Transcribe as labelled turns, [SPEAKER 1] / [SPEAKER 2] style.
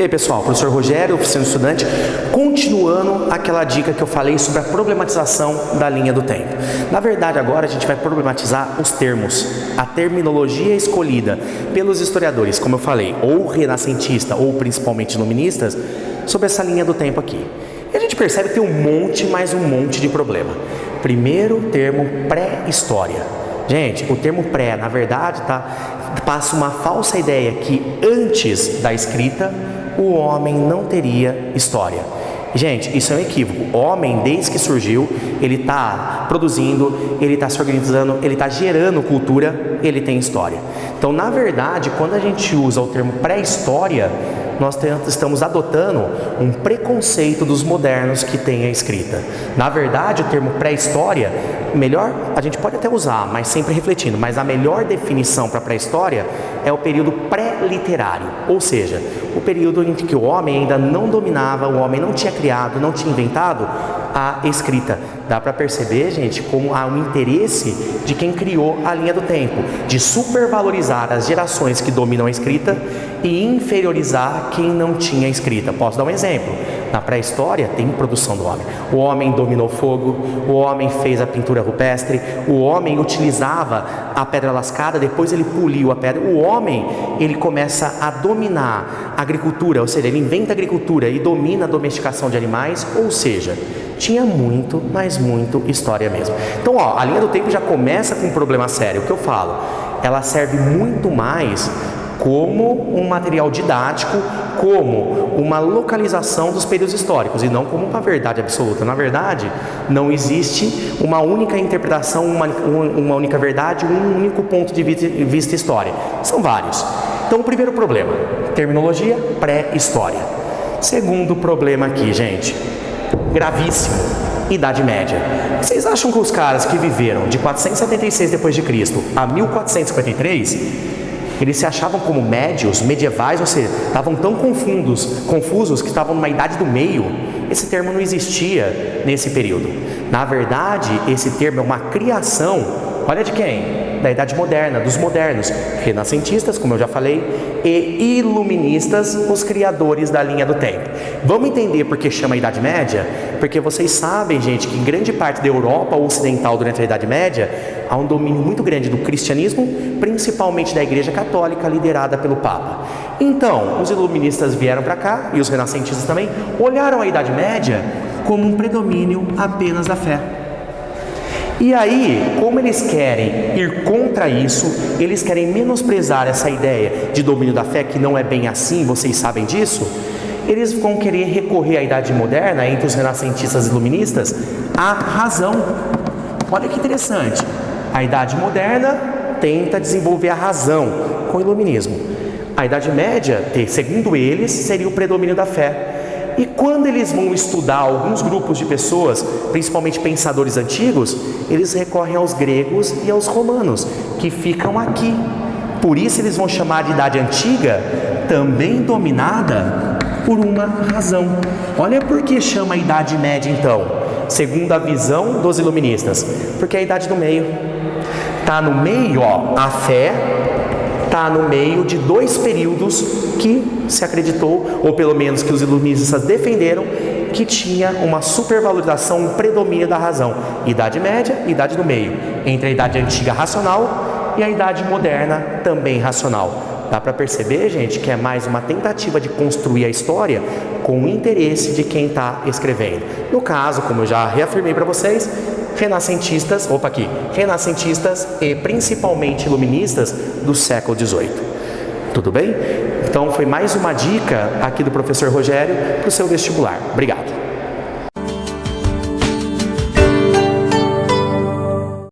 [SPEAKER 1] E aí pessoal, professor Rogério, oficina do estudante, continuando aquela dica que eu falei sobre a problematização da linha do tempo. Na verdade agora a gente vai problematizar os termos, a terminologia escolhida pelos historiadores, como eu falei, ou renascentista ou principalmente iluministas, sobre essa linha do tempo aqui. E a gente percebe que tem mais um monte de problema. Primeiro, o termo pré-história. Gente, o termo pré, na verdade, passa uma falsa ideia que antes da escrita, o homem não teria história. Gente, isso é um equívoco. O homem, desde que surgiu, ele está produzindo, ele está se organizando, ele está gerando cultura, ele tem história. Então, na verdade, quando a gente usa o termo pré-história, nós estamos adotando um preconceito dos modernos que tem a escrita. Na verdade, o termo pré-história, melhor, a gente pode até usar, mas sempre refletindo, mas a melhor definição para pré-história é o período pré-literário, ou seja, o período em que o homem ainda não dominava, o homem não tinha criado, não tinha inventado a escrita. Dá para perceber, gente, como há um interesse de quem criou a linha do tempo, de supervalorizar as gerações que dominam a escrita e inferiorizar quem não tinha escrita. Posso dar um exemplo? Na pré-história tem produção do homem. O homem dominou o fogo, o homem fez a pintura rupestre, o homem utilizava a pedra lascada, depois ele poliu a pedra. O homem, ele começa a dominar a agricultura, ou seja, ele inventa a agricultura e domina a domesticação de animais, ou seja, tinha muito, mas muito história mesmo. Então, a linha do tempo já começa com um problema sério. O que eu falo? Ela serve muito mais como um material didático, como uma localização dos períodos históricos e não como uma verdade absoluta. Na verdade, não existe uma única interpretação, uma única verdade, um único ponto de vista história. São vários. Então, o primeiro problema, terminologia pré-história. Segundo problema aqui, gente, gravíssimo, Idade Média. Vocês acham que os caras que viveram de 476 d.C. a 1453, eles se achavam como médios, medievais, ou seja, estavam tão confusos que estavam numa idade do meio? Esse termo não existia nesse período. Na verdade, esse termo é uma criação, olha de quem? Da Idade Moderna, dos modernos, renascentistas, como eu já falei, e iluministas, os criadores da linha do tempo. Vamos entender por que chama Idade Média? Porque vocês sabem, gente, que em grande parte da Europa ocidental durante a Idade Média há um domínio muito grande do cristianismo, principalmente da Igreja Católica, liderada pelo Papa. Então, os iluministas vieram para cá, e os renascentistas também, olharam a Idade Média como um predomínio apenas da fé. E aí, como eles querem ir contra isso, eles querem menosprezar essa ideia de domínio da fé, que não é bem assim, vocês sabem disso, eles vão querer recorrer à Idade Moderna, entre os renascentistas e iluministas, à razão. Olha que interessante, a Idade Moderna tenta desenvolver a razão com o iluminismo. A Idade Média, segundo eles, seria o predomínio da fé. E quando eles vão estudar alguns grupos de pessoas, principalmente pensadores antigos, eles recorrem aos gregos e aos romanos, que ficam aqui. Por isso eles vão chamar de Idade Antiga, também dominada por uma razão. Olha por que chama a Idade Média então, segundo a visão dos iluministas. Porque é a idade do meio. Está no meio, a fé está no meio de dois períodos que se acreditou, ou pelo menos que os iluministas defenderam, que tinha uma supervalorização, um predomínio da razão. Idade Média, Idade do Meio, entre a Idade Antiga racional e a Idade Moderna também racional. Dá para perceber, gente, que é mais uma tentativa de construir a história com o interesse de quem está escrevendo. No caso, como eu já reafirmei para vocês, renascentistas e principalmente iluministas do século XVIII. Tudo bem? Então foi mais uma dica aqui do professor Rogério para o seu vestibular. Obrigado.